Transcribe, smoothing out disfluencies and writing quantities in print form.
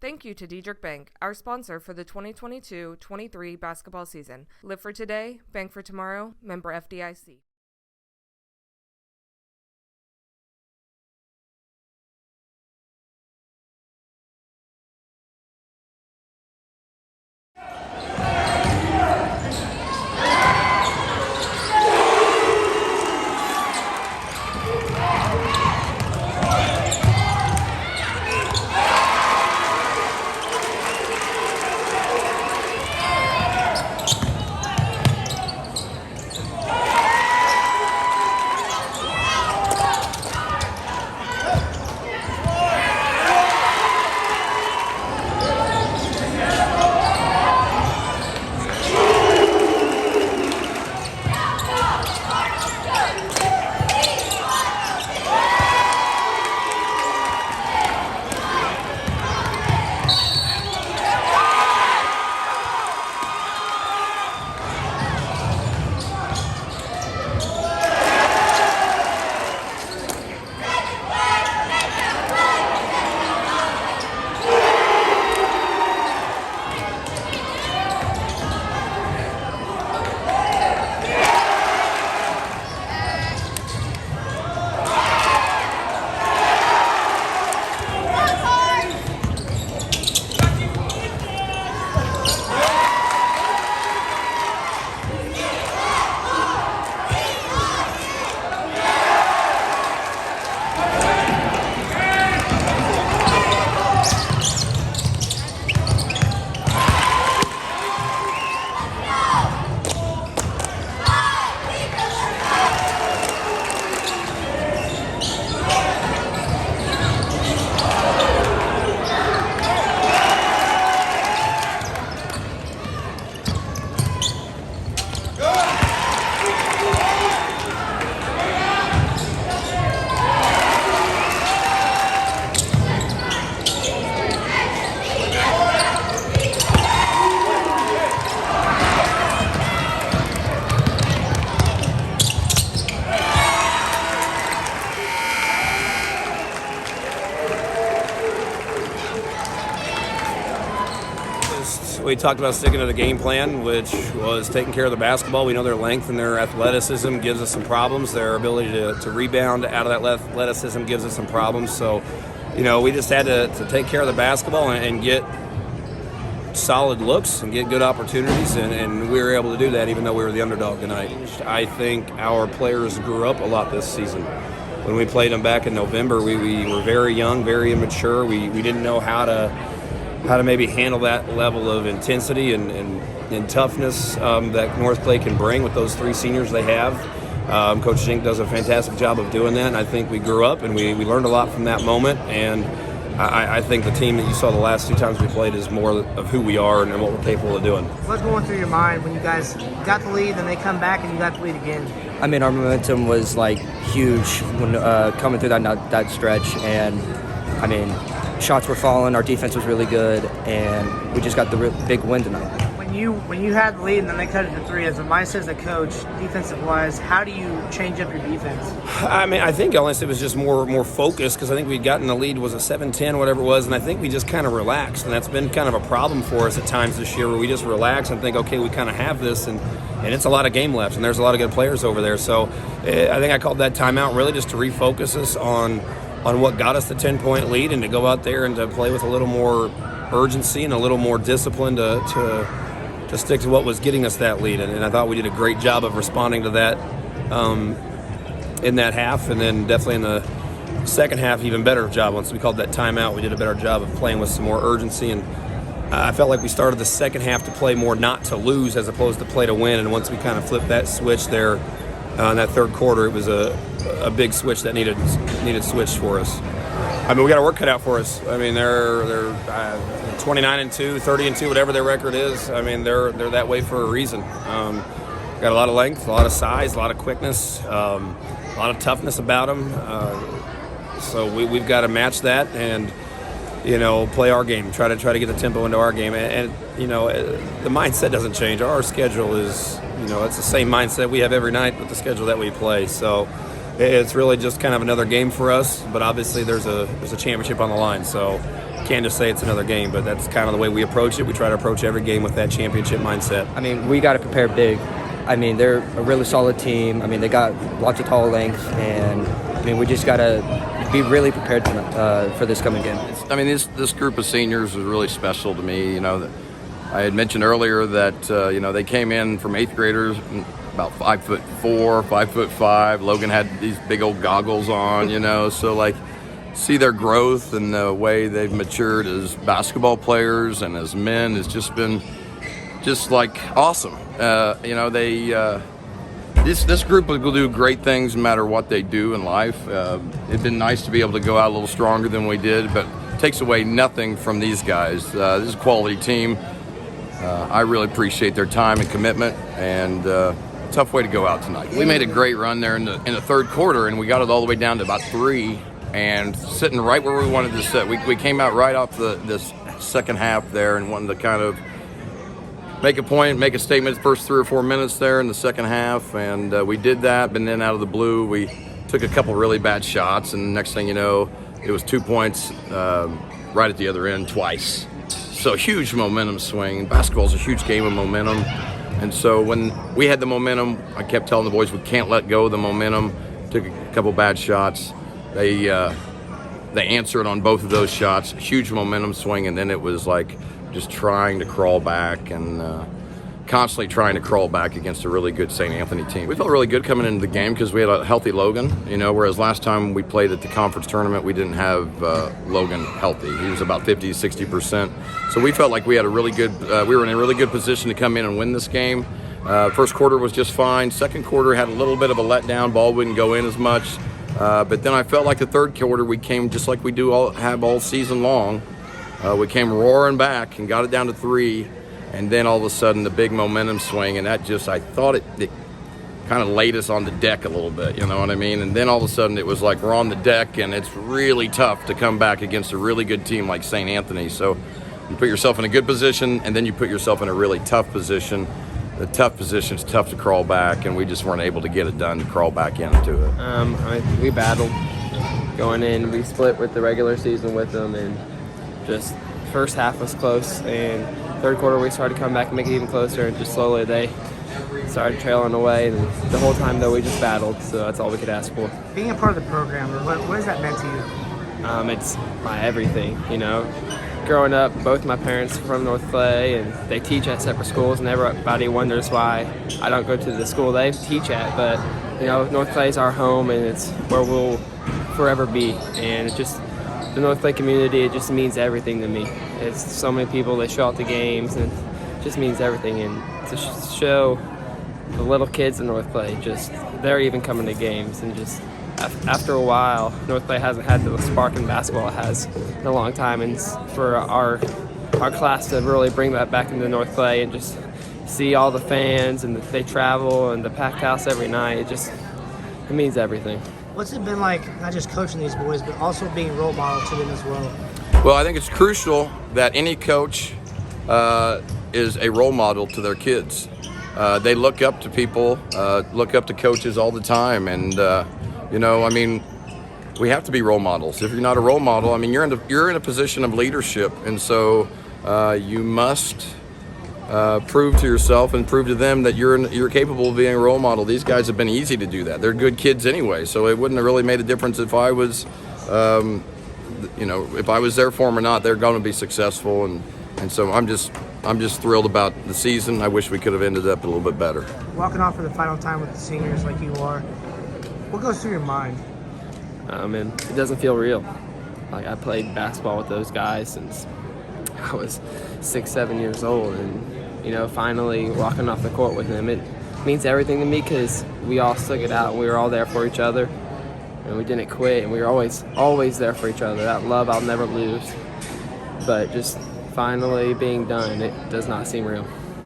Thank you to Diedrich Bank, our sponsor for the 2022-23 basketball season. Live for today, bank for tomorrow, member FDIC. We talked about sticking to the game plan, which was taking care of the basketball. We know their length and their athleticism gives us some problems. Their ability to rebound out of that athleticism gives us some problems. So, we just had to take care of the basketball and get solid looks and get good opportunities, and we were able to do that even though we were the underdog tonight. I think our players grew up a lot this season. When we played them back in November, we were very young, very immature. We didn't know how to maybe handle that level of intensity and toughness that North Clay can bring with those three seniors they have. Coach Zink does a fantastic job of doing that, and I think we grew up and we learned a lot from that moment. And I think the team that you saw the last two times we played is more of who we are and what we're capable of doing. What's going through your mind when you guys got the lead, then they come back and you got the lead again? I mean, our momentum was huge when coming through that stretch, and I mean, shots were falling, our defense was really good, and we just got the big win tonight. When you had the lead and then they cut it to three, as a mindset as a coach, defensive-wise, how do you change up your defense? I mean, I think honestly it was just more focused, because I think we'd gotten the lead, was a 7-10, whatever it was, and I think we just kind of relaxed, and that's been kind of a problem for us at times this year, where we just relax and think, okay, we kind of have this, and it's a lot of game left, and there's a lot of good players over there. So I think I called that timeout really just to refocus us on what got us the 10-point lead, and to go out there and to play with a little more urgency and a little more discipline to stick to what was getting us that lead. And I thought we did a great job of responding to that in that half, and then definitely in the second half, even better job. Once we called that timeout, we did a better job of playing with some more urgency, and I felt like we started the second half to play more not to lose as opposed to play to win. And once we kind of flipped that switch there in that third quarter, it was a big switch that needed switched for us. I mean, we got our work cut out for us. I mean, they're 29-2, 30-2, whatever their record is. I mean, they're that way for a reason. Got a lot of length, a lot of size, a lot of quickness, a lot of toughness about them. So we've got to match that and play our game. Try to get the tempo into our game, and the mindset doesn't change. Our schedule is it's the same mindset we have every night with the schedule that we play. So it's really just kind of another game for us, but obviously there's a championship on the line. So can't just say it's another game, but that's kind of the way we approach it. We try to approach every game with that championship mindset. I mean, we got to prepare big. I mean, they're a really solid team. I mean, they got lots of tall length, and I mean, we just got to be really prepared for this coming game. I mean, this group of seniors was really special to me. You know, I had mentioned earlier that you know, they came in from 8th graders, about 5'4", 5'5". Logan had these big old goggles on, you know, so like see their growth and the way they've matured as basketball players and as men has just been just like awesome. You know, this group will do great things no matter what they do in life. It'd been nice to be able to go out a little stronger than we did, but it takes away nothing from these guys. This is a quality team. I really appreciate their time and commitment, and tough way to go out tonight. We made a great run there in the third quarter, and we got it all the way down to about 3, and sitting right where we wanted to sit. We came out right off this second half there and wanted to kind of make a point, make a statement the first 3 or 4 minutes there in the second half, and we did that. But then out of the blue, we took a couple really bad shots, and next thing you know, it was 2 points right at the other end twice. So huge momentum swing. Basketball's a huge game of momentum, and so when we had the momentum, I kept telling the boys we can't let go of the momentum. Took a couple bad shots. They answered on both of those shots. Huge momentum swing, and then it was like just trying to crawl back and constantly trying to crawl back against a really good St. Anthony team. We felt really good coming into the game because we had a healthy Logan, you know, whereas last time we played at the conference tournament, we didn't have Logan healthy. He was about 50, 60%. So we felt like we had a really good, we were in a really good position to come in and win this game. First quarter was just fine. Second quarter had a little bit of a letdown. Ball wouldn't go in as much. But then I felt like the third quarter we came just like we do have all season long. We came roaring back and got it down to 3, and then all of a sudden the big momentum swing, and that just, I thought it kind of laid us on the deck a little bit, you know what I mean? And then all of a sudden it was like we're on the deck, and it's really tough to come back against a really good team like St. Anthony. So you put yourself in a good position, and then you put yourself in a really tough position. The tough position is tough to crawl back, and we just weren't able to get it done to crawl back into it. We battled going in. We split with the regular season with them, and just first half was close, and third quarter we started to come back and make it even closer, and just slowly they started trailing away, and the whole time though we just battled, so that's all we could ask for. Being a part of the program, what has that meant to you? It's my everything, you know. Growing up, both my parents are from North Clay, and they teach at separate schools, and everybody wonders why I don't go to the school they teach at, but you know, North Clay is our home, and it's where we'll forever be, and it just, the North Clay community, it just means everything to me. It's so many people, they show up to games, and it just means everything. And to show the little kids in North Clay, just they're even coming to games, and just after a while, North Clay hasn't had the spark in basketball it has in a long time, and for our class to really bring that back into North Clay and just see all the fans and they travel and the packed house every night, it means everything. What's it been like, not just coaching these boys, but also being a role model to them as well? Well, I think it's crucial that any coach is a role model to their kids. They look up to people, look up to coaches all the time, and you know, I mean, we have to be role models. If you're not a role model, I mean, you're in a position of leadership, and so you must prove to yourself and prove to them that you're capable of being a role model. These guys have been easy to do that. They're good kids anyway, so it wouldn't have really made a difference if I was, you know, if I was there for them or not. They're going to be successful, and so I'm just thrilled about the season. I wish we could have ended up a little bit better. Walking off for the final time with the seniors like you are, what goes through your mind? And it doesn't feel real. Like, I played basketball with those guys since I was 6, 7 years old, and you know, finally walking off the court with them, it means everything to me because we all stuck it out. We were all there for each other, and we didn't quit, and we were always there for each other. That love I'll never lose. But just finally being done, it does not seem real.